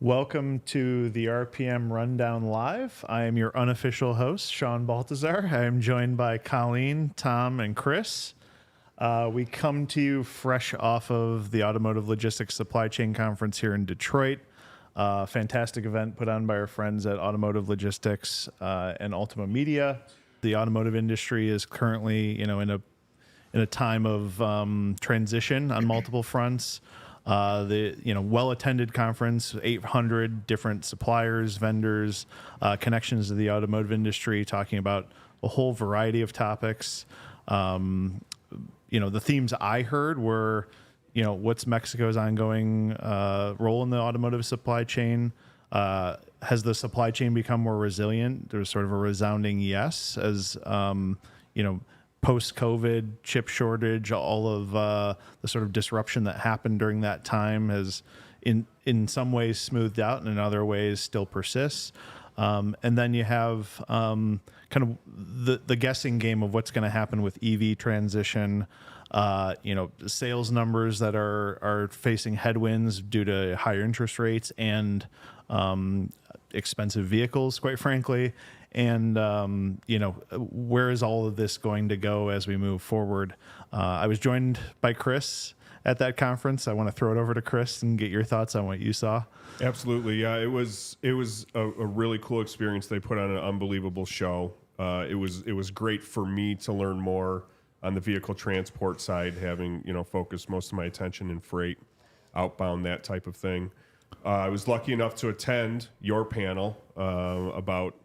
Welcome to the RPM Rundown Live. I am your unofficial host, Sean Baltazar. I am joined by Colleen, Tom, and Chris. We come to you fresh off of the Automotive Logistics Supply Chain Conference here in Detroit. Fantastic event put on by our friends at Automotive Logistics and Ultima Media. The automotive industry is currently, in a time of transition on multiple fronts. Well-attended conference, 800 different suppliers, vendors, connections to the automotive industry, talking about a whole variety of topics. The themes I heard were, what's Mexico's ongoing role in the automotive supply chain? Has the supply chain become more resilient? There's sort of a resounding yes, as post-COVID chip shortage, all of the sort of disruption that happened during that time has in some ways smoothed out and in other ways still persists. And then you have kind of the guessing game of what's going to happen with EV transition, sales numbers that are facing headwinds due to higher interest rates and expensive vehicles, quite frankly. And, where is all of this going to go as we move forward? I was joined by Chris at that conference. I want to throw it over to Chris and get your thoughts on what you saw. Absolutely. Yeah, it was a really cool experience. They put on an unbelievable show. It was great for me to learn more on the vehicle transport side, having, focused most of my attention in freight, outbound, that type of thing. I was lucky enough to attend your panel about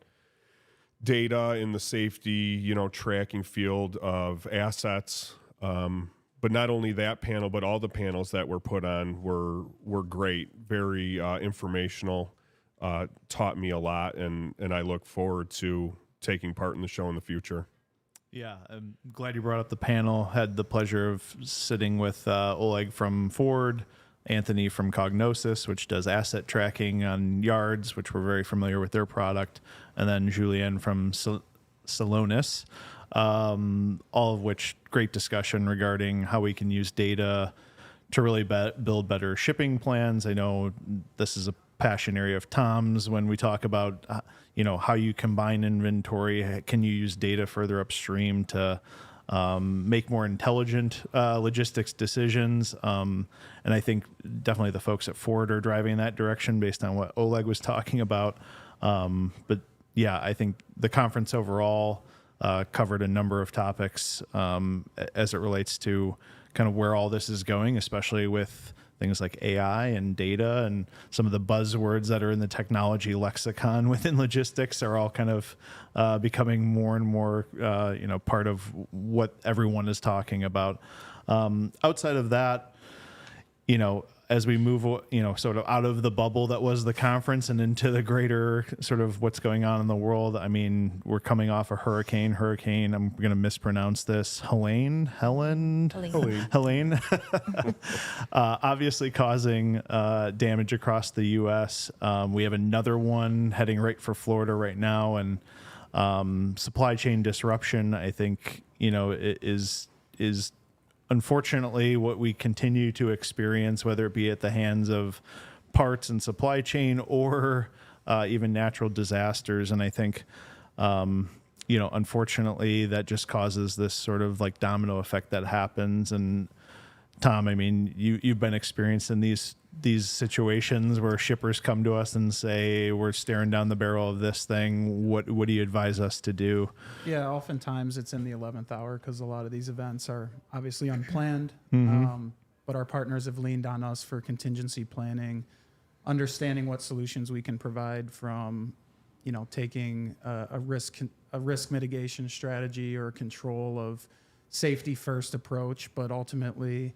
data in the safety, tracking field of assets. But not only that panel, but all the panels that were put on were great, very informational, taught me a lot, and I look forward to taking part in the show in the future. Yeah, I'm glad you brought up the panel. Had the pleasure of sitting with Oleg from Ford, Anthony from Cognosis, which does asset tracking on yards, which we're very familiar with their product, and then Julien from Celonis, all of which great discussion regarding how we can use data to really build better shipping plans. I know this is a passion area of Tom's when we talk about how you combine inventory. Can you use data further upstream to make more intelligent logistics decisions? And I think definitely the folks at Ford are driving in that direction based on what Oleg was talking about. But yeah, I think the conference overall covered a number of topics as it relates to kind of where all this is going, especially with things like AI and data, and some of the buzzwords that are in the technology lexicon within logistics are all kind of becoming more and more, part of what everyone is talking about. Outside of that, as we move, sort of out of the bubble that was the conference and into the greater sort of what's going on in the world. I mean, we're coming off a hurricane. I'm going to mispronounce this. Helene, obviously causing damage across the U.S. We have another one heading right for Florida right now, and supply chain disruption, I think, is unfortunately what we continue to experience, whether it be at the hands of parts and supply chain or even natural disasters. And I think, unfortunately, that just causes this sort of like domino effect that happens. And Tom, I mean, you've been experiencing these situations where shippers come to us and say, we're staring down the barrel of this thing. What do you advise us to do? Yeah, oftentimes it's in the 11th hour because a lot of these events are obviously unplanned. But our partners have leaned on us for contingency planning, understanding what solutions we can provide from, taking a risk mitigation strategy or control of safety first approach, but ultimately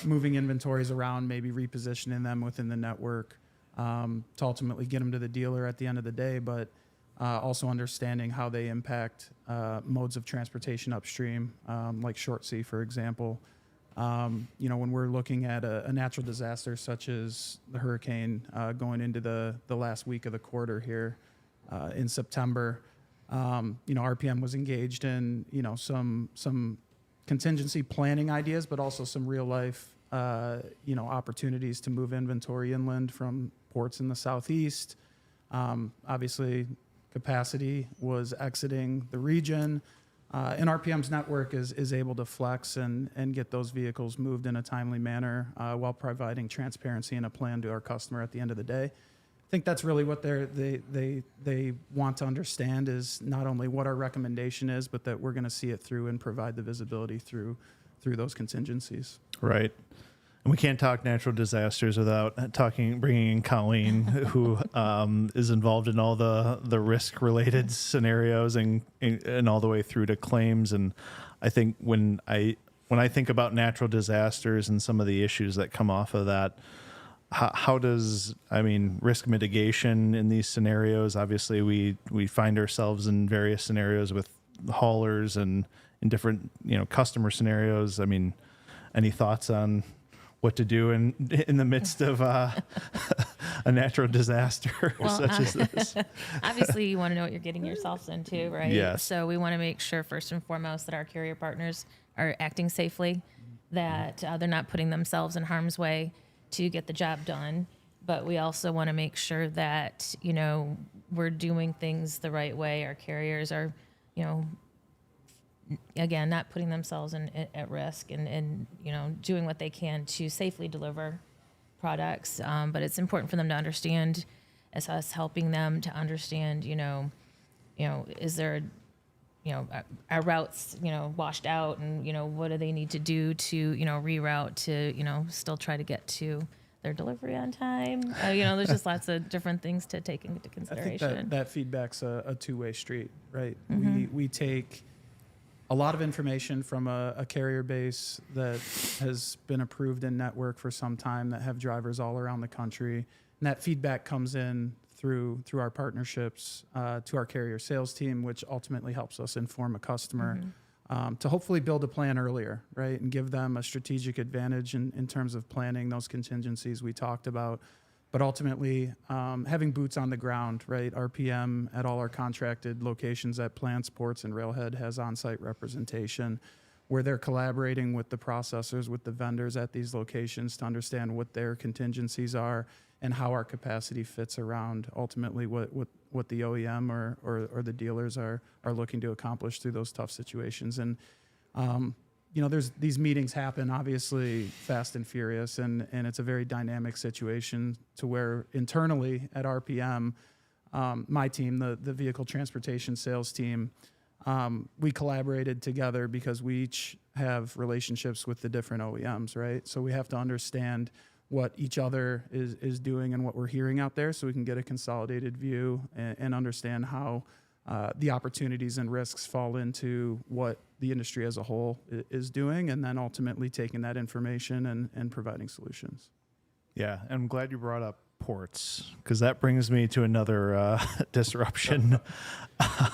moving inventories around, maybe repositioning them within the network to ultimately get them to the dealer at the end of the day, but also understanding how they impact modes of transportation upstream, like short sea, for example. When we're looking at a natural disaster such as the hurricane going into the last week of the quarter here in September, RPM was engaged in, some contingency planning ideas, but also some real life opportunities to move inventory inland from ports in the southeast. Obviously, capacity was exiting the region. And RPM's network is able to flex and get those vehicles moved in a timely manner while providing transparency and a plan to our customer at the end of the day. I think that's really what they want to understand, is not only what our recommendation is, but that we're going to see it through and provide the visibility through those contingencies. Right. And we can't talk natural disasters without bringing in Colleen, who is involved in all the risk related scenarios and all the way through to claims. And I think when I think about natural disasters and some of the issues that come off of that, how does risk mitigation in these scenarios? Obviously, we find ourselves in various scenarios with haulers and in different customer scenarios. Any thoughts on what to do in the midst of a natural disaster such as this? Obviously, you want to know what you're getting yourselves into, right? Yes. So we want to make sure, first and foremost, that our carrier partners are acting safely, that they're not putting themselves in harm's way to get the job done. But we also want to make sure that, we're doing things the right way. Our carriers are, again, not putting themselves at risk and doing what they can to safely deliver products. But it's important for them to understand, as us helping them to understand, is there, our routes, washed out, and, what do they need to do to, reroute to, still try to get to their delivery on time. There's just lots of different things to take into consideration. I think that feedback's a two-way street, right? Mm-hmm. We take a lot of information from a carrier base that has been approved in network for some time, that have drivers all around the country. And that feedback comes in through our partnerships to our carrier sales team, which ultimately helps us inform a customer to hopefully build a plan earlier, right? And give them a strategic advantage in terms of planning those contingencies we talked about. But ultimately, having boots on the ground, right? RPM at all our contracted locations at plants, ports, and railhead has on-site representation where they're collaborating with the processors, with the vendors at these locations to understand what their contingencies are and how our capacity fits around ultimately what the OEM or the dealers are looking to accomplish through those tough situations. And there's these meetings happen obviously fast and furious, and it's a very dynamic situation to where internally at RPM, my team, the vehicle transportation sales team, we collaborated together because we each have relationships with the different OEMs, right? So we have to understand what each other is doing and what we're hearing out there so we can get a consolidated view and understand how the opportunities and risks fall into what the industry as a whole is doing, and then ultimately taking that information and providing solutions. Yeah, I'm glad you brought up ports, because that brings me to another disruption.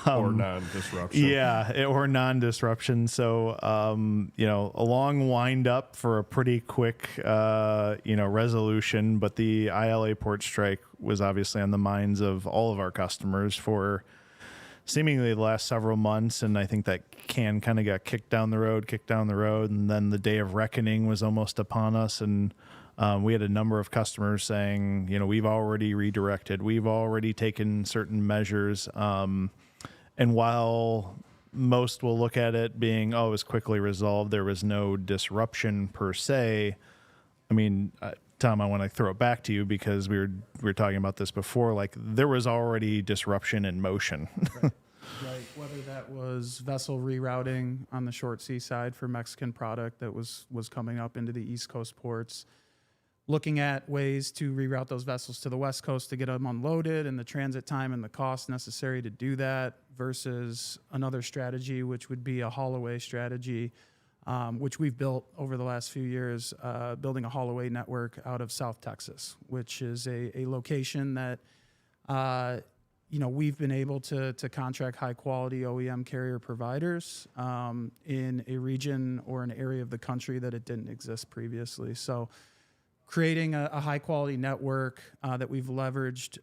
Or non-disruption. Yeah, or non-disruption. So, a long wind up for a pretty quick, resolution. But the ILA port strike was obviously on the minds of all of our customers for seemingly the last several months. And I think that can kind of got kicked down the road. And then the day of reckoning was almost upon us. And we had a number of customers saying, we've already redirected, we've already taken certain measures. And while most will look at it being, it was quickly resolved, there was no disruption per se. Tom, I want to throw it back to you because we were talking about this before. Like, there was already disruption in motion. Right. Whether that was vessel rerouting on the short sea side for Mexican product that was coming up into the East Coast ports, looking at ways to reroute those vessels to the West Coast to get them unloaded and the transit time and the cost necessary to do that, versus another strategy, which would be a haul away strategy, which we've built over the last few years, building a haul away network out of South Texas, which is a location that, we've been able to contract high quality OEM carrier providers in a region or an area of the country that it didn't exist previously. So creating a high quality network that we've leveraged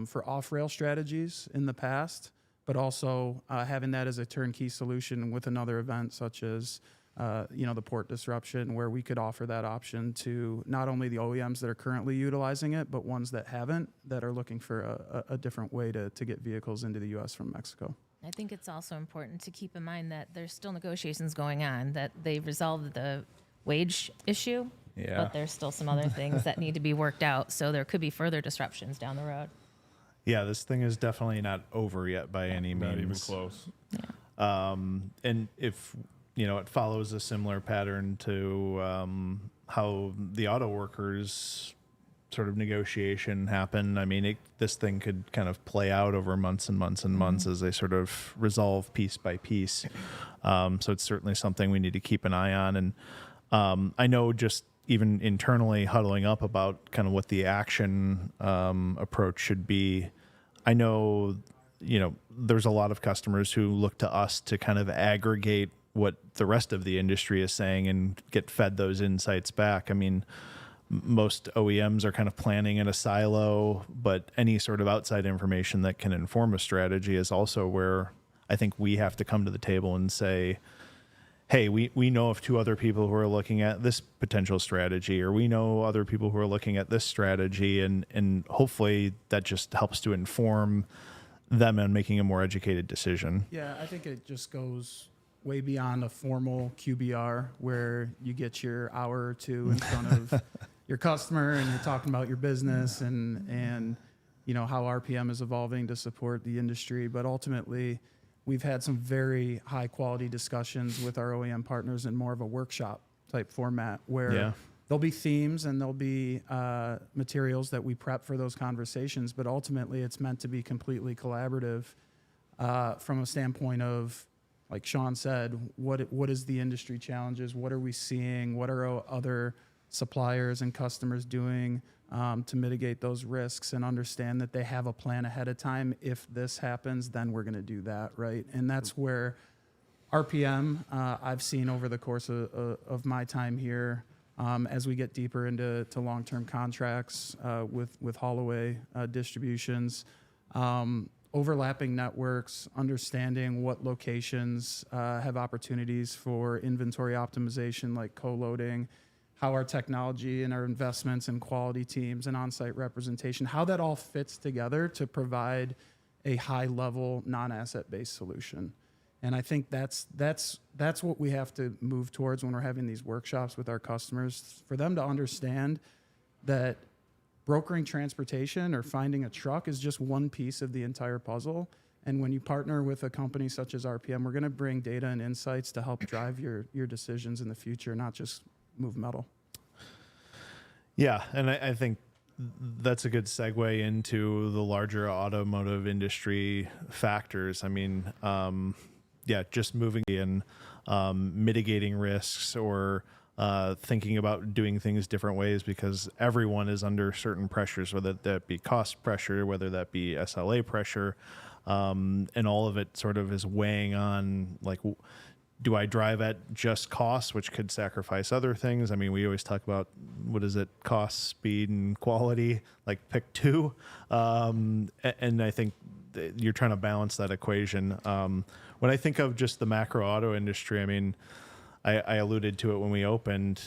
for off-rail strategies in the past, but also having that as a turnkey solution with another event such as the port disruption, where we could offer that option to not only the OEMs that are currently utilizing it, but ones that haven't, that are looking for a different way to get vehicles into the U.S. from Mexico. I think it's also important to keep in mind that there's still negotiations going on, that they've resolved the wage issue, Yeah. but there's still some other things that need to be worked out. So there could be further disruptions down the road. Yeah, this thing is definitely not over yet by any means. Not even close. And if it follows a similar pattern to how the auto workers sort of negotiation happened. I mean, this thing could kind of play out over months and months and months as they sort of resolve piece by piece. So it's certainly something we need to keep an eye on. And I know just even internally huddling up about kind of what the action approach should be. I know, there's a lot of customers who look to us to kind of aggregate what the rest of the industry is saying and get fed those insights back. I mean, most OEMs are kind of planning in a silo, but any sort of outside information that can inform a strategy is also where I think we have to come to the table and say, hey, we know of 2 other people who are looking at this potential strategy, or we know other people who are looking at this strategy, and hopefully that just helps to inform them on making a more educated decision. Yeah, I think it just goes way beyond a formal QBR where you get your hour or two in front of your customer and you're talking about your business and how RPM is evolving to support the industry. But ultimately, we've had some very high quality discussions with our OEM partners in more of a workshop type format where there'll be themes and there'll be materials that we prep for those conversations. But ultimately, it's meant to be completely collaborative from a standpoint of, like Sean said, what is the industry challenges? What are we seeing? What are other suppliers and customers doing to mitigate those risks, and understand that they have a plan ahead of time? If this happens, then we're going to do that, right? And that's where RPM, I've seen over the course of my time here, as we get deeper into long-term contracts with Holloway distributions, overlapping networks, understanding what locations have opportunities for inventory optimization like co-loading, how our technology and our investments and quality teams and on-site representation, how that all fits together to provide a high-level non-asset-based solution. And I think that's what we have to move towards when we're having these workshops with our customers, for them to understand that brokering transportation or finding a truck is just one piece of the entire puzzle. And when you partner with a company such as RPM, we're going to bring data and insights to help drive your decisions in the future, not just move metal. Yeah, and I think that's a good segue into the larger automotive industry factors. I mean, just moving in, mitigating risks, or thinking about doing things different ways, because everyone is under certain pressures, whether that be cost pressure, whether that be SLA pressure, and all of it sort of is weighing on, like, do I drive at just cost, which could sacrifice other things? I mean, we always talk about, what is it, cost, speed, and quality, like pick 2. And I think you're trying to balance that equation. When I think of just the macro auto industry, I mean, I alluded to it when we opened,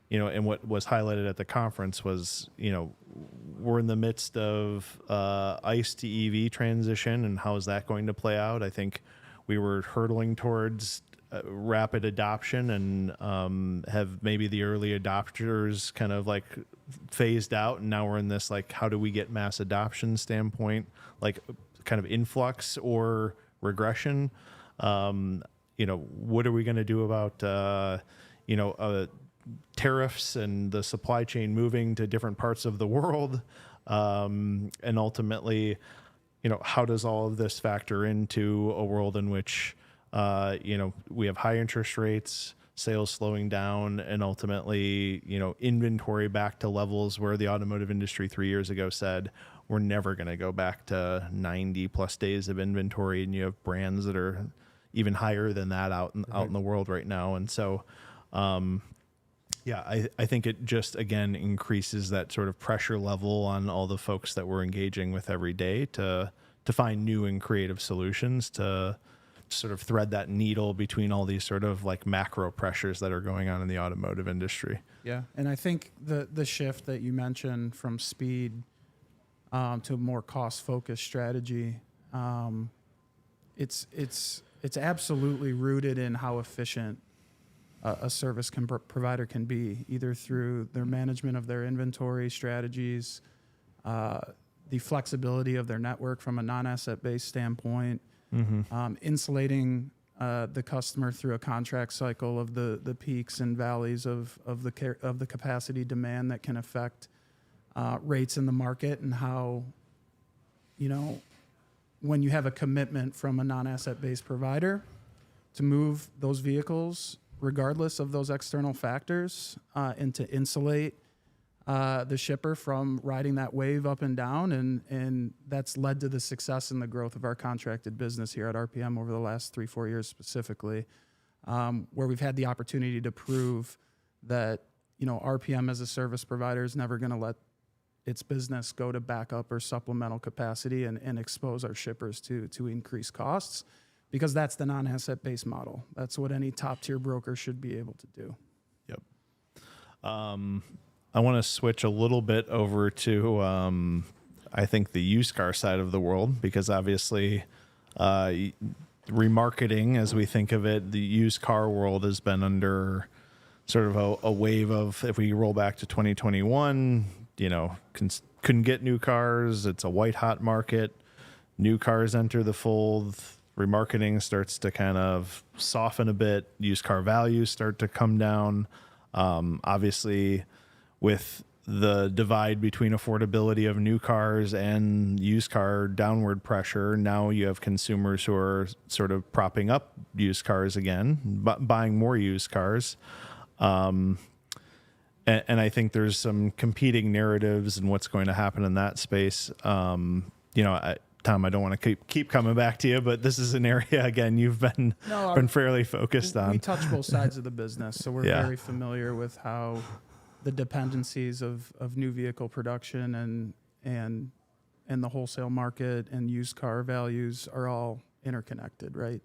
and what was highlighted at the conference was, we're in the midst of ICE to EV transition, and how is that going to play out? I think we were hurtling towards rapid adoption, and have maybe the early adopters kind of like phased out, and now we're in this, like, how do we get mass adoption standpoint, like kind of influx or regression? What are we going to do about tariffs and the supply chain moving to different parts of the world, and ultimately, how does all of this factor into a world in which we have high interest rates, sales slowing down, and ultimately, inventory back to levels where the automotive industry 3 years ago said we're never going to go back to 90 plus days of inventory, and you have brands that are even higher than that out in the world right now. And so, I think it just, again, increases that sort of pressure level on all the folks that we're engaging with every day to find new and creative solutions to sort of thread that needle between all these sort of like macro pressures that are going on in the automotive industry. Yeah, and I think the shift that you mentioned from speed to a more cost-focused strategy, it's absolutely rooted in how efficient a service provider can be, either through their management of their inventory strategies, the flexibility of their network from a non-asset-based standpoint, insulating the customer through a contract cycle of the peaks and valleys of the capacity demand that can affect rates in the market, and how, when you have a commitment from a non-asset-based provider to move those vehicles regardless of those external factors, and to insulate the shipper from riding that wave up and down, and that's led to the success and the growth of our contracted business here at RPM over the last 3-4 years specifically, where we've had the opportunity to prove that RPM as a service provider is never going to let its business go to backup or supplemental capacity and expose our shippers to increased costs, because that's the non-asset-based model. That's what any top-tier broker should be able to do. Yep. I want to switch a little bit over to, I think, the used car side of the world, because obviously remarketing, as we think of it, the used car world has been under sort of a wave of, if we roll back to 2021, couldn't get new cars. It's a white hot market. New cars enter the fold. Remarketing starts to kind of soften a bit. Used car values start to come down. Obviously, with the divide between affordability of new cars and used car downward pressure, now you have consumers who are sort of propping up used cars again, buying more used cars. And I think there's some competing narratives and what's going to happen in that space. Tom, I don't want to keep coming back to you, but this is an area, again, you've been fairly focused on. We touch both sides of the business, so we're very familiar with how the dependencies of new vehicle production and the wholesale market and used car values are all interconnected, right?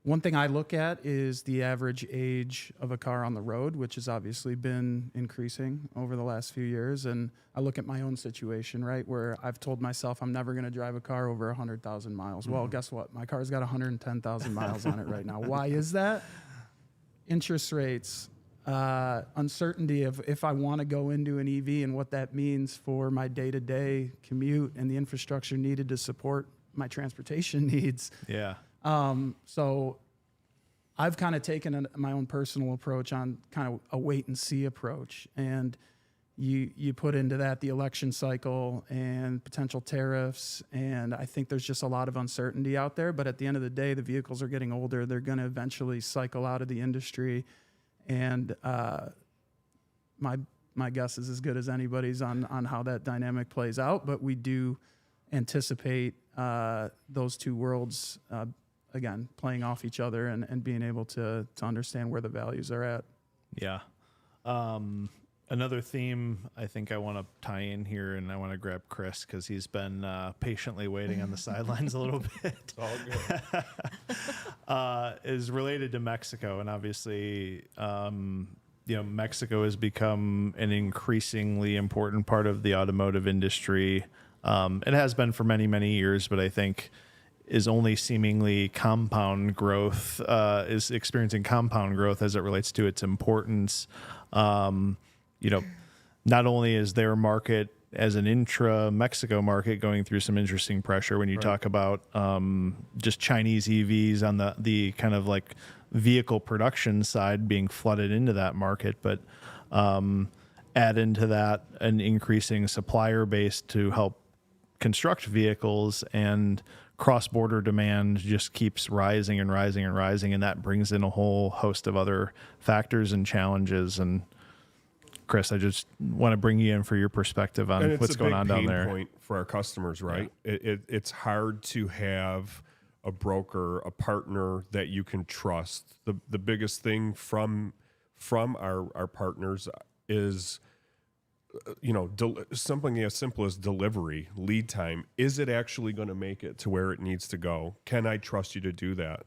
One thing I look at is the average age of a car on the road, which has obviously been increasing over the last few years. And I look at my own situation, right, where I've told myself I'm never going to drive a car over 100,000 miles. Well, guess what? My car's got 110,000 miles on it right now. Why is that? Interest rates, uncertainty of if I want to go into an EV and what that means for my day-to-day commute and the infrastructure needed to support my transportation needs. Yeah. So I've kind of taken my own personal approach on kind of a wait and see approach. And you put into that the election cycle and potential tariffs. And I think there's just a lot of uncertainty out there. But at the end of the day, the vehicles are getting older. They're going to eventually cycle out of the industry. And my guess is as good as anybody's on how that dynamic plays out. But we do anticipate those two worlds again playing off each other and being able to understand where the values are at. Yeah. Another theme I think I want to tie in here, and I want to grab Chris because he's been patiently waiting on the sidelines a little bit. All good. Is related to Mexico, and obviously, Mexico has become an increasingly important part of the automotive industry. It has been for many, many years, but I think is only seemingly compound growth, is experiencing compound growth as it relates to its importance. Not only is their market as an intra-Mexico market going through some interesting pressure when you talk about just Chinese EVs on the kind of like vehicle production side being flooded into that market, but add into that an increasing supplier base to help construct vehicles, and cross-border demand just keeps rising and rising and rising, and that brings in a whole host of other factors and challenges. And Chris, I just want to bring you in for your perspective on what's going on down there. It's a big pain point for our customers, right? Yeah. It's hard to have a broker, a partner that you can trust. The biggest thing from our partners is something as simple as delivery, lead time. Is it actually going to make it to where it needs to go? Can I trust you to do that?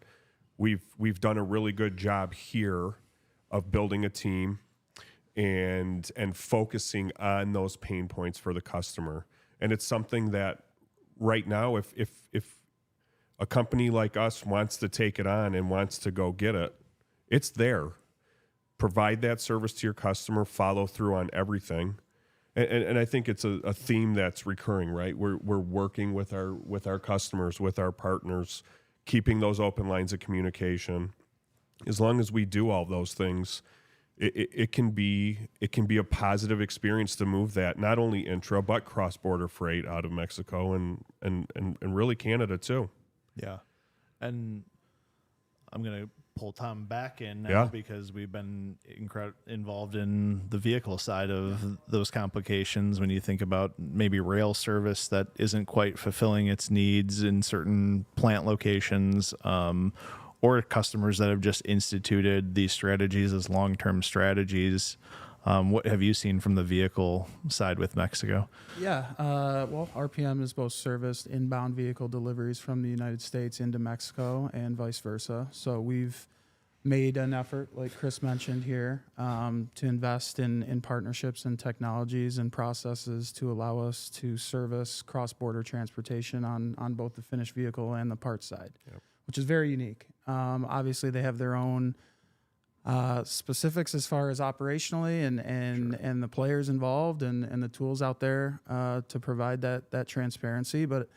We've done a really good job here of building a team and focusing on those pain points for the customer. And it's something that right now, if a company like us wants to take it on and wants to go get it, it's there. Provide that service to your customer, follow through on everything. And I think it's a theme that's recurring, right? We're working with our customers, with our partners, keeping those open lines of communication. As long as we do all those things, it can be a positive experience to move that not only intra but cross-border freight out of Mexico and really Canada too. Yeah. And I'm going to pull Tom back in now Yeah. because we've been involved in the vehicle side of those complications. When you think about maybe rail service that isn't quite fulfilling its needs in certain plant locations, or customers that have just instituted these strategies as long-term strategies. What have you seen from the vehicle side with Mexico? Yeah, well, RPM has both serviced inbound vehicle deliveries from the United States into Mexico and vice versa. So we've made an effort, like Chris mentioned here, to invest in partnerships and technologies and processes to allow us to service cross-border transportation on both the finished vehicle and the parts side, which is very unique. Obviously, they have their own specifics as far as operationally and the players involved and the tools out there to provide that transparency. But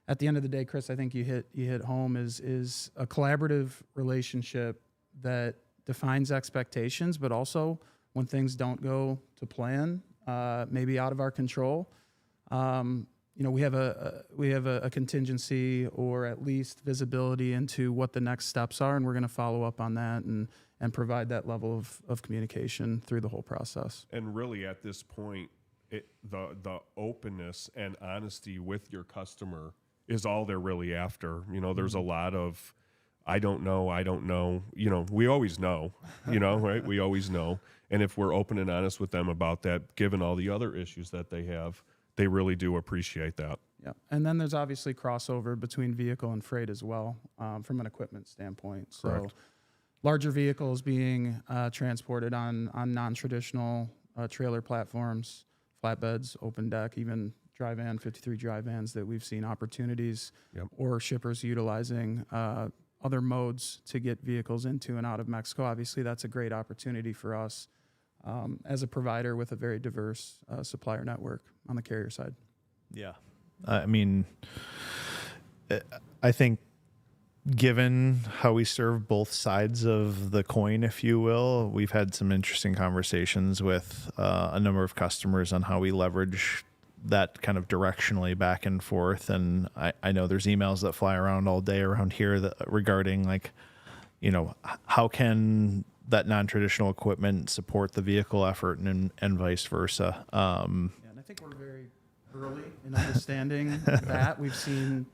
at the end of the day, Chris, I think you hit home is a collaborative relationship that defines expectations, but also when things don't go to plan, maybe out of our control. We have a contingency or at least visibility into what the next steps are, and we're going to follow up on that and provide that level of communication through the whole process. And really, at this point, the openness and honesty with your customer is all they're really after. There's a lot of, I don't know. We always know, right? We always know. And if we're open and honest with them about that, given all the other issues that they have, they really do appreciate that. Yeah, and then there's obviously crossover between vehicle and freight as well, from an equipment standpoint. So Correct. larger vehicles being transported on non-traditional trailer platforms, flatbeds, open deck, even dry van, 53 dry vans that we've seen opportunities, or shippers utilizing other modes to get vehicles into and out of Mexico. Obviously, that's a great opportunity for us as a provider with a very diverse supplier network on the carrier side. Yeah. I mean, I think given how we serve both sides of the coin, if you will, we've had some interesting conversations with a number of customers on how we leverage that kind of directionally back and forth. And I know there's emails that fly around all day around here regarding how can that non-traditional equipment support the vehicle effort and vice versa. And I think we're very early in understanding that. We've seen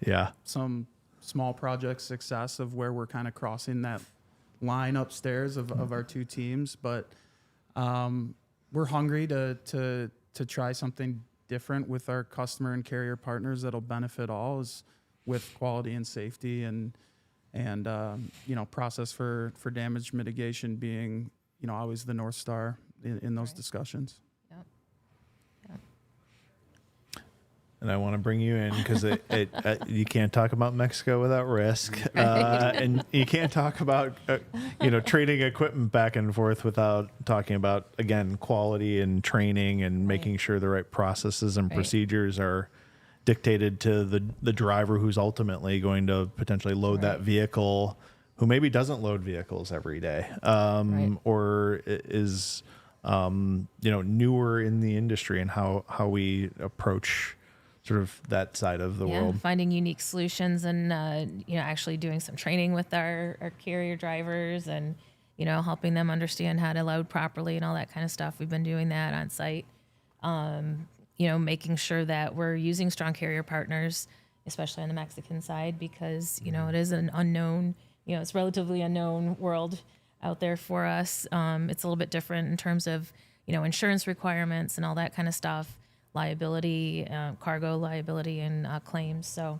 some small project success of where we're kind of crossing that line upstairs of our two teams, but we're hungry to try something different with our customer and carrier partners that'll benefit all, is with quality and safety and process for damage mitigation being always the North Star in those discussions. And I want to bring you in because you can't talk about Mexico without risk, and you can't talk about trading equipment back and forth without talking about, again, quality and training and making sure the right processes and procedures are dictated to the driver who's ultimately going to potentially load that vehicle, who maybe doesn't load vehicles every day, or is newer in the industry, and how we approach sort of that side of the world. Finding unique solutions and, actually doing some training with our carrier drivers and, helping them understand how to load properly and all that kind of stuff. We've been doing that on site, making sure that we're using strong carrier partners, especially on the Mexican side, because, it is an unknown, it's relatively unknown world out there for us. It's a little bit different in terms of, insurance requirements and all that kind of stuff, liability, cargo liability and claims. So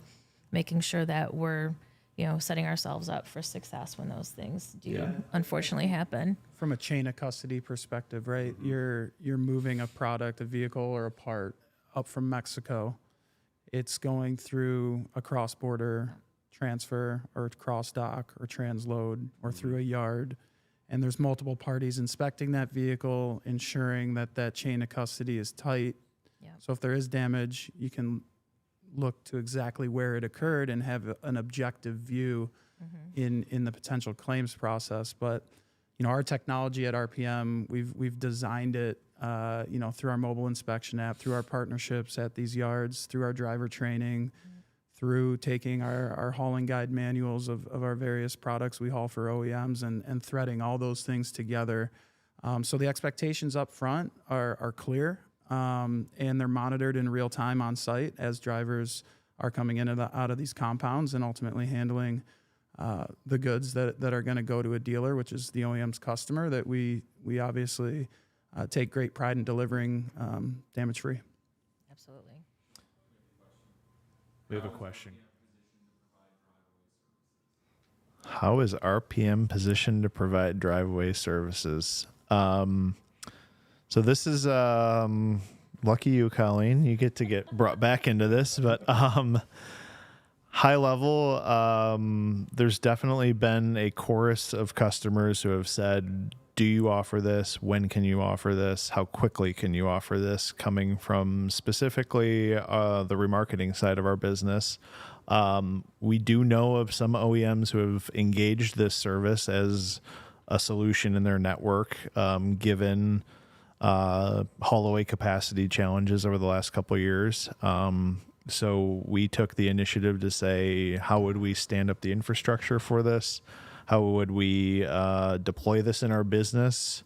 making sure that we're, setting ourselves up for success when those things do unfortunately happen. From a chain of custody perspective, right? You're moving a product, a vehicle or a part up from Mexico. It's going through a cross-border transfer or cross-dock or transload or through a yard. And there's multiple parties inspecting that vehicle, ensuring that that chain of custody is tight. Yeah. So if there is damage, you can look to exactly where it occurred and have an objective view in the potential claims process. But our technology at RPM, we've designed it, through our mobile inspection app, through our partnerships at these yards, through our driver training, through taking our hauling guide manuals of our various products we haul for OEMs and threading all those things together. So the expectations up front are clear, and they're monitored in real time on site as drivers are coming in and out of these compounds and ultimately handling the goods that are going to go to a dealer, which is the OEM's customer, that we obviously take great pride in delivering damage-free. Absolutely. We have a question. How is RPM positioned to provide driveway services? So this is lucky you, Colleen. You get to get brought back into this, but high level, there's definitely been a chorus of customers who have said, do you offer this? When can you offer this? How quickly can you offer this? Coming from specifically the remarketing side of our business. We do know of some OEMs who have engaged this service as a solution in their network, given haul away capacity challenges over the last couple of years. So we took the initiative to say, how would we stand up the infrastructure for this? How would we deploy this in our business?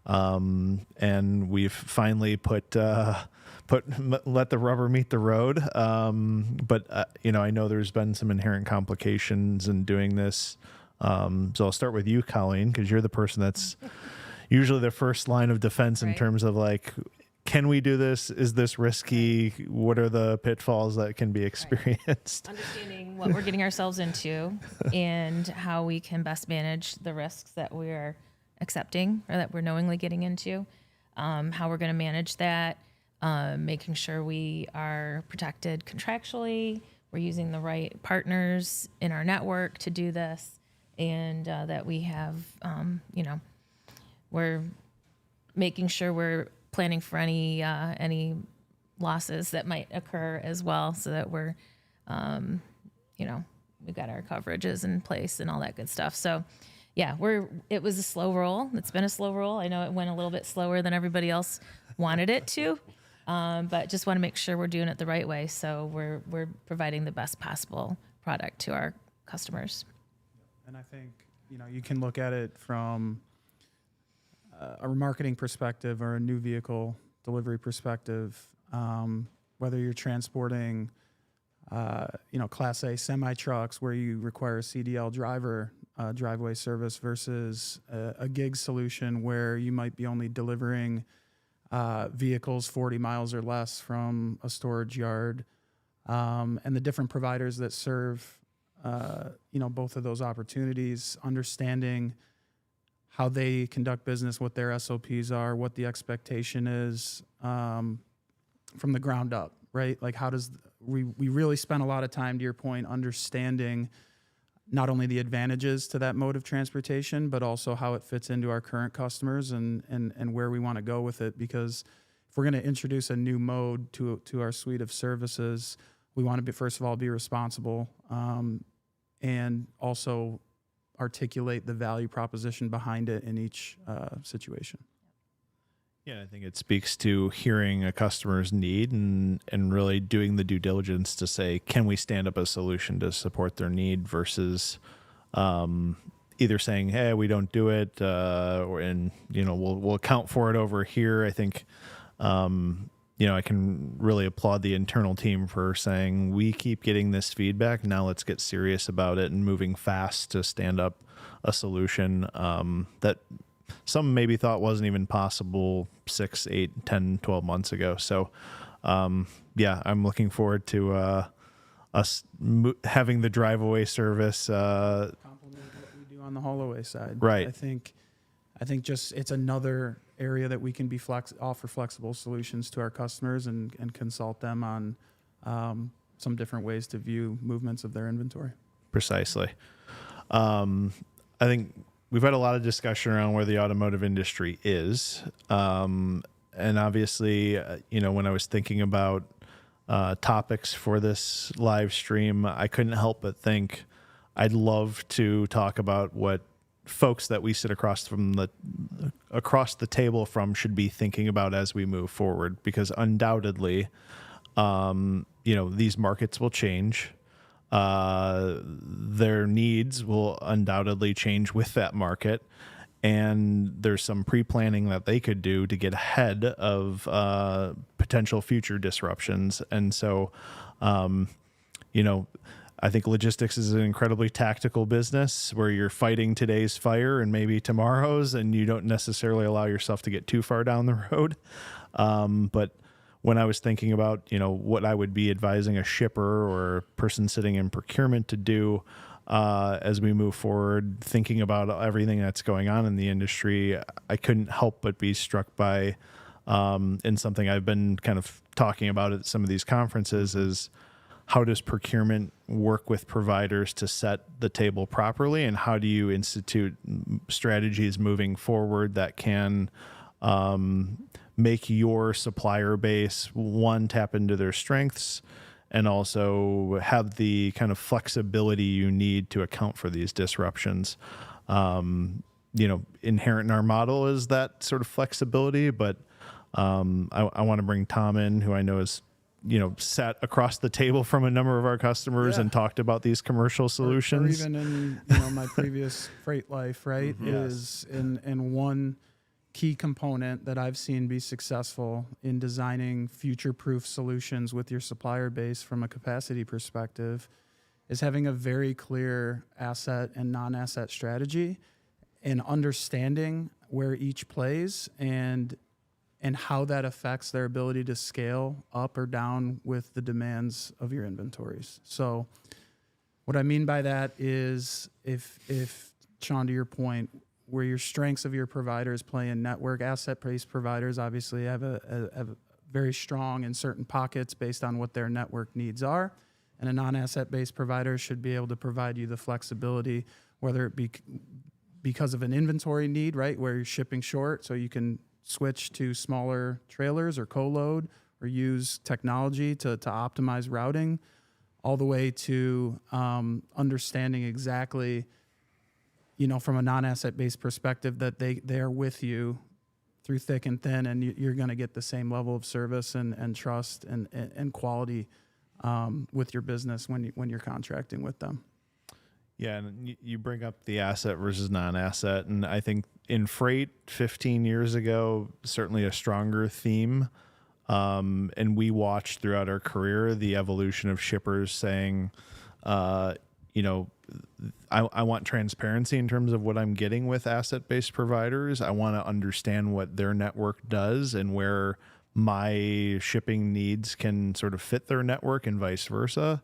And we've finally let the rubber meet the road. But I know there's been some inherent complications in doing this. So I'll start with you, Colleen, because you're the person that's usually the first line of defense in terms of like, can we do this? Is this risky? What are the pitfalls that can be experienced? Understanding what we're getting ourselves into and how we can best manage the risks that we're accepting or that we're knowingly getting into, how we're going to manage that, making sure we are protected contractually, we're using the right partners in our network to do this, and that we have, we're making sure we're planning for any losses that might occur as well, so that we're, we've got our coverages in place and all that good stuff. So, yeah, it was a slow roll. It's been a slow roll. I know it went a little bit slower than everybody else wanted it to, but just want to make sure we're doing it the right way. So we're providing the best possible product to our customers. And I think, you can look at it from a remarketing perspective or a new vehicle delivery perspective, whether you're transporting, Class A semi-trucks where you require a CDL driver driveway service versus a gig solution where you might be only delivering vehicles 40 miles or less from a storage yard, and the different providers that serve, both of those opportunities, understanding how they conduct business, what their SOPs are, what the expectation is from the ground up, right? Like we really spent a lot of time, to your point, understanding not only the advantages to that mode of transportation, but also how it fits into our current customers and where we want to go with it. Because if we're going to introduce a new mode to our suite of services, we want to first of all, be responsible and also articulate the value proposition behind it in each situation. Yeah, I think it speaks to hearing a customer's need and really doing the due diligence to say, can we stand up a solution to support their need versus either saying, hey, we don't do it, we'll account for it over here. I think, I can really applaud the internal team for saying, we keep getting this feedback. Now let's get serious about it and moving fast to stand up a solution that some maybe thought wasn't even possible 6, 8, 10, 12 months ago. So, yeah, I'm looking forward to us having the drive-away service. Complement what we do on the haul-away side. Right. I think just it's another area that we can be offer flexible solutions to our customers and consult them on some different ways to view movements of their inventory. Precisely. I think we've had a lot of discussion around where the automotive industry is. And obviously, when I was thinking about topics for this live stream, I couldn't help but think I'd love to talk about what folks that we sit across the table from should be thinking about as we move forward, because undoubtedly, these markets will change. Their needs will undoubtedly change with that market. And there's some pre-planning that they could do to get ahead of potential future disruptions. And so, I think logistics is an incredibly tactical business where you're fighting today's fire and maybe tomorrow's, and you don't necessarily allow yourself to get too far down the road. But when I was thinking about, what I would be advising a shipper or a person sitting in procurement to do as we move forward, thinking about everything that's going on in the industry, I couldn't help but be struck by, and something I've been kind of talking about at some of these conferences, is how does procurement work with providers to set the table properly, and how do you institute strategies moving forward that can make your supplier base, one, tap into their strengths, and also have the kind of flexibility you need to account for these disruptions. Inherent in our model is that sort of flexibility, but I want to bring Tom in, who I know is, sat across the table from a number of our customers and talked about these commercial solutions. Or even in, my previous freight life, right, is in one key component that I've seen be successful in designing future-proof solutions with your supplier base from a capacity perspective is having a very clear asset and non-asset strategy and understanding where each plays and how that affects their ability to scale up or down with the demands of your inventories. So what I mean by that is if Sean, to your point, where your strengths of your providers play in network, asset-based providers obviously have a very strong in certain pockets based on what their network needs are, and a non-asset-based provider should be able to provide you the flexibility, whether it be because of an inventory need, right, where you're shipping short, so you can switch to smaller trailers or co-load or use technology to optimize routing, all the way to understanding exactly, from a non-asset-based perspective, that they are with you through thick and thin, and you're going to get the same level of service and trust and quality with your business when you're contracting with them. Yeah, and you bring up the asset versus non-asset, and I think in freight 15 years ago, certainly a stronger theme. And we watched throughout our career the evolution of shippers saying, I want transparency in terms of what I'm getting with asset-based providers. I want to understand what their network does and where my shipping needs can sort of fit their network and vice versa.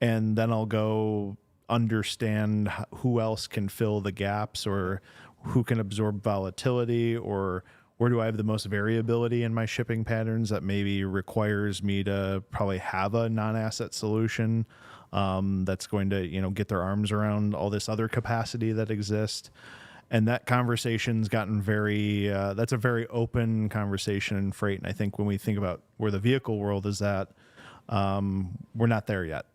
And then I'll go understand who else can fill the gaps, or who can absorb volatility, or where do I have the most variability in my shipping patterns that maybe requires me to probably have a non-asset solution that's going to, get their arms around all this other capacity that exists. And that conversation's gotten that's a very open conversation in freight. And I think when we think about where the vehicle world is at, we're not there yet.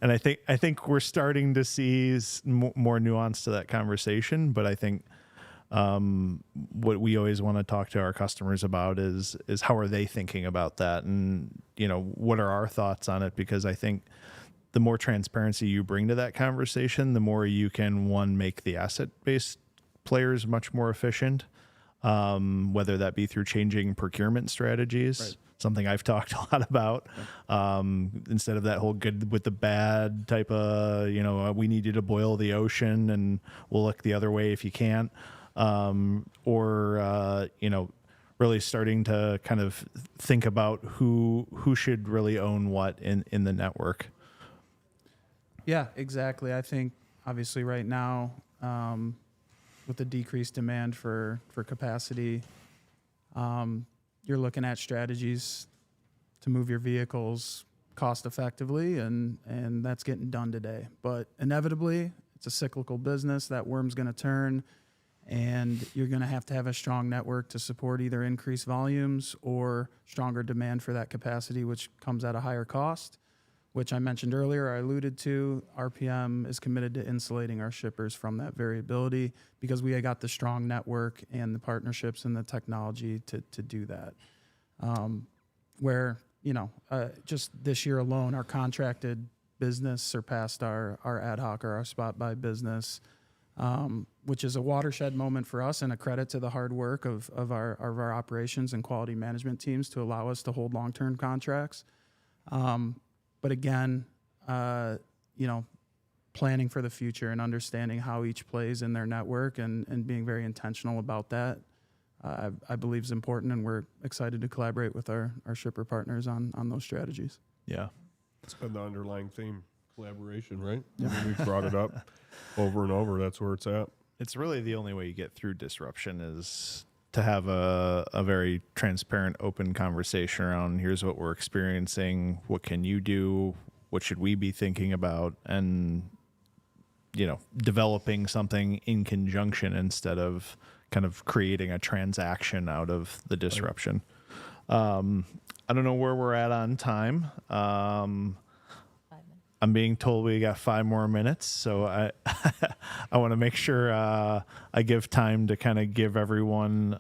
And I think we're starting to see more nuance to that conversation. But I think what we always want to talk to our customers about is how are they thinking about that, and what are our thoughts on it? Because I think the more transparency you bring to that conversation, the more you can make the asset-based players much more efficient, whether that be through changing procurement strategies. Right. Something I've talked a lot about, instead of that whole good with the bad type of, we need you to boil the ocean and we'll look the other way if you can't. or really starting to kind of think about who should really own what in the network. Yeah, exactly. I think obviously right now, with the decreased demand for capacity, you're looking at strategies to move your vehicles cost effectively, and that's getting done today. But inevitably, it's a cyclical business. That worm's going to turn, and you're going to have a strong network to support either increased volumes or stronger demand for that capacity, which comes at a higher cost, which I mentioned earlier, I alluded to. RPM is committed to insulating our shippers from that variability because we got the strong network and the partnerships and the technology to do that. Just this year alone, our contracted business surpassed our ad hoc or our spot buy business, which is a watershed moment for us and a credit to the hard work of our operations and quality management teams to allow us to hold long-term contracts. But again, planning for the future and understanding how each plays in their network and being very intentional about that, I believe is important, and we're excited to collaborate with our shipper partners on those strategies. Yeah. It's been the underlying theme, collaboration, right? I mean, we've brought it up over and over. That's where it's at. It's really the only way you get through disruption is to have a very transparent, open conversation around here's what we're experiencing, what can you do, what should we be thinking about, and developing something in conjunction instead of kind of creating a transaction out of the disruption. I don't know where we're at on time. 5 minutes. I'm being told we got 5 more minutes, so I I want to make sure I give time to kind of give everyone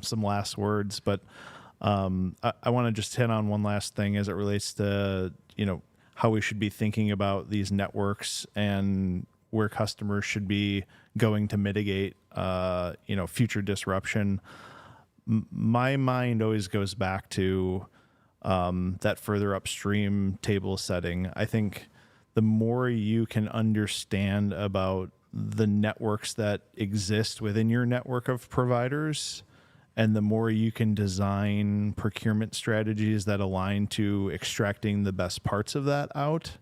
some last words. But I want to just hit on one last thing as it relates to how we should be thinking about these networks and where customers should be going to mitigate future disruption. My mind always goes back to that further upstream table setting. I think the more you can understand about the networks that exist within your network of providers, and the more you can design procurement strategies that align to extracting the best parts of that out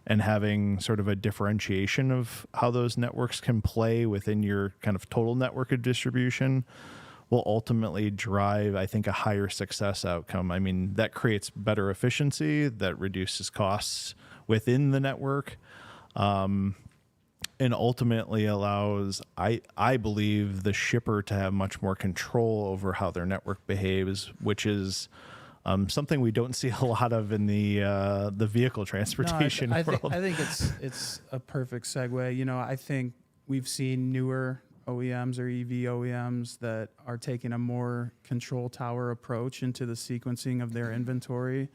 and having sort of a differentiation of how those networks can play within your kind of total network of distribution, will ultimately drive, I think, a higher success outcome. I mean, that creates better efficiency, that reduces costs within the network, and ultimately allows, I believe, the shipper to have much more control over how their network behaves, which is something we don't see a lot of in the vehicle transportation world. I think it's a perfect segue. I think we've seen newer OEMs or EV OEMs that are taking a more control tower approach into the sequencing of their inventory,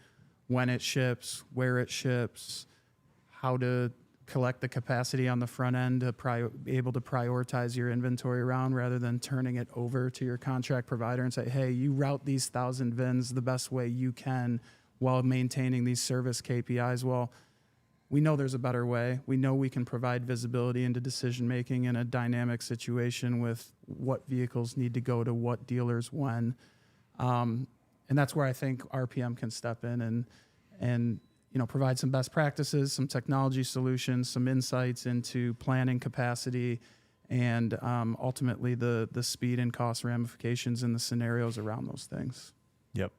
when it ships, where it ships, how to collect the capacity on the front end to be able to prioritize your inventory around, rather than turning it over to your contract provider and say, hey, you route these 1,000 VINs the best way you can while maintaining these service KPIs. Well, we know there's a better way. We know we can provide visibility into decision-making in a dynamic situation with what vehicles need to go to what dealers when. And that's where I think RPM can step in and provide some best practices, some technology solutions, some insights into planning capacity, and ultimately the speed and cost ramifications and the scenarios around those things. Yep.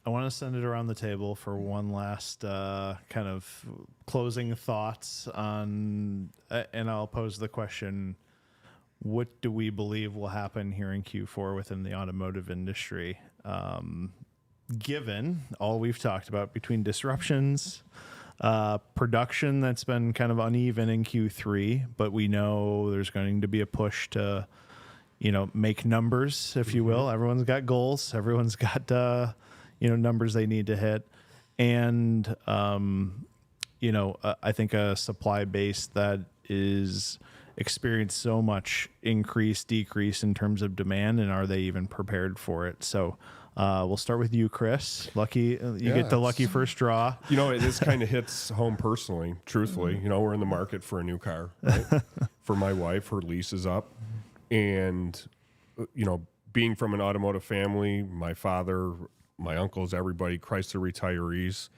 I want to send it around the table for one last kind of closing thoughts on, and I'll pose the question, what do we believe will happen here in Q4 within the automotive industry? Given all we've talked about between disruptions, production that's been kind of uneven in Q3, but we know there's going to be a push to, make numbers, if you will. Everyone's got goals. Everyone's got, numbers they need to hit. And, I think a supply base that is experienced so much decrease in terms of demand, and are they even prepared for it? So We'll start with you, Chris. Lucky, you get the lucky first draw. You know, this kind of hits home personally, truthfully. You know, we're in the market for a new car, right? For my wife, her lease is up. And, you know, being from an automotive family, my father, my uncles, everybody, Chrysler retirees,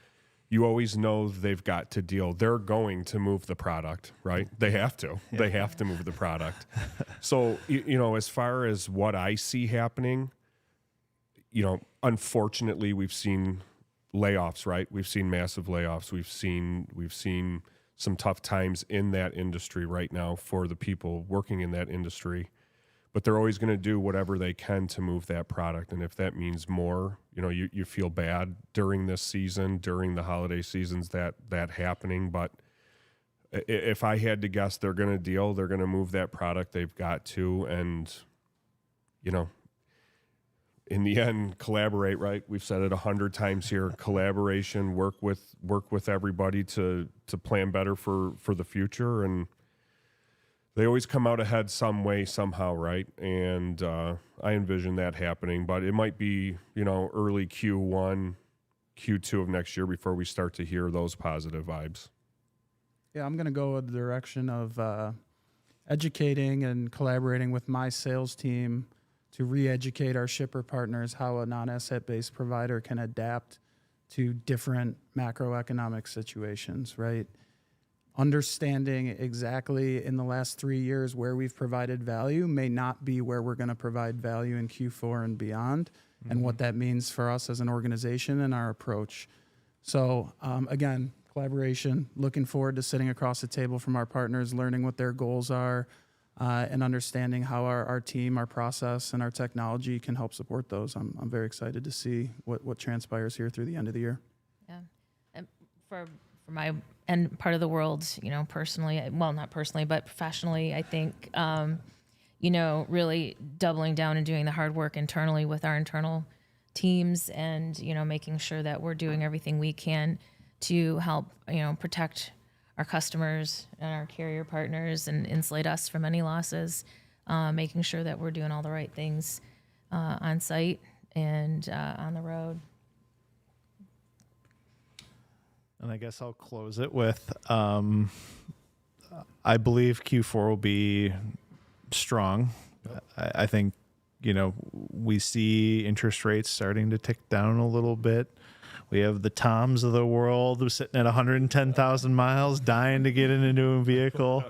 you always know they've got to deal. They're going to move the product, right? They have to. Yeah. They have to move the product. So, you know, as far as what I see happening, you know, unfortunately, we've seen layoffs, right? We've seen massive layoffs. We've seen some tough times in that industry right now for the people working in that industry. But they're always going to do whatever they can to move that product. And if that means more, you know, you feel bad during this season, during the holiday seasons, that happening. But if I had to guess, they're going to deal. They're going to move that product. They've got to. And, you know, in the end, collaborate, right? We've said it 100 times here. Collaboration, work with everybody to plan better for the future. And they always come out ahead some way, somehow, right? And I envision that happening. But it might be, you know, early Q1, Q2 of next year before we start to hear those positive vibes. Yeah, I'm going to go in the direction of educating and collaborating with my sales team to re-educate our shipper partners how a non-asset-based provider can adapt to different macroeconomic situations, right? Understanding exactly in the last 3 years where we've provided value may not be where we're going to provide value in Q4 and beyond, and what that means for us as an organization and our approach. So again, collaboration, looking forward to sitting across the table from our partners, learning what their goals are, and understanding how our team, our process, and our technology can help support those. I'm very excited to see what transpires here through the end of the year. Yeah, and for my end part of the world, you know, personally, well, not personally, but professionally, I think, you know, really doubling down and doing the hard work internally with our internal teams, and you know, making sure that we're doing everything we can to help, you know, protect our customers and our carrier partners and insulate us from any losses, making sure that we're doing all the right things on site and on the road. And I guess I'll close it with, I believe Q4 will be strong. Yep. I think, you know, we see interest rates starting to tick down a little bit. We have the Toms of the world who's sitting at 110,000 miles, dying to get in a new vehicle.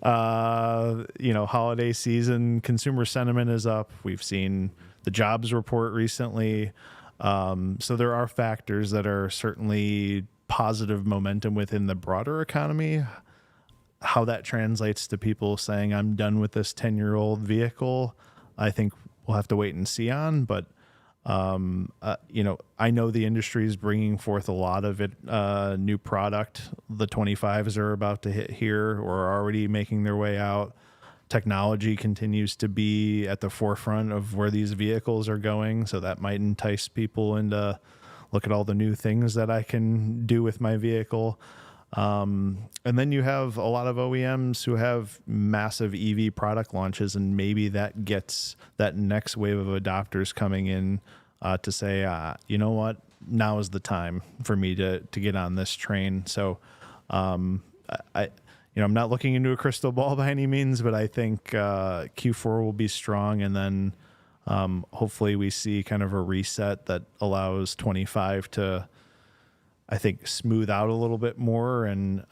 You know, holiday season, consumer sentiment is up. We've seen the jobs report recently. So there are factors that are certainly positive momentum within the broader economy. How that translates to people saying, I'm done with this 10-year-old vehicle, I think we'll have to wait and see on. But you know, I know the industry is bringing forth a lot of it, new product. The 25s are about to hit here or are already making their way out. Technology continues to be at the forefront of where these vehicles are going. So that might entice people into look at all the new things that I can do with my vehicle. And then you have a lot of OEMs who have massive EV product launches, and maybe that gets that next wave of adopters coming in to say, you know what, now is the time for me to get on this train. So, I'm not looking into a crystal ball by any means, but I think Q4 will be strong, and then hopefully we see kind of a reset that allows 25 to, I think, smooth out a little bit more, and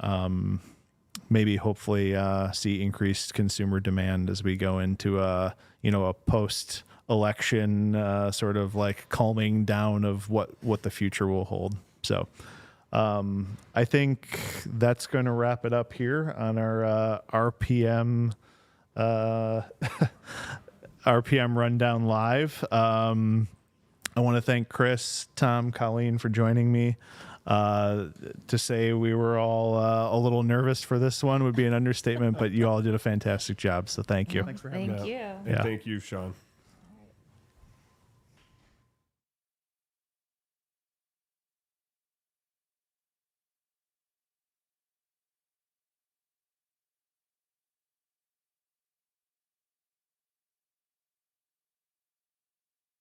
maybe hopefully see increased consumer demand as we go into a post-election sort of like calming down of what the future will hold. So I think that's going to wrap it up here on our RPM RPM Rundown Live. I want to thank Chris, Tom, Colleen for joining me. To say we were all a little nervous for this one would be an understatement, but you all did a fantastic job. So thank you. Thanks for having me. Thank you. And thank you, Sean.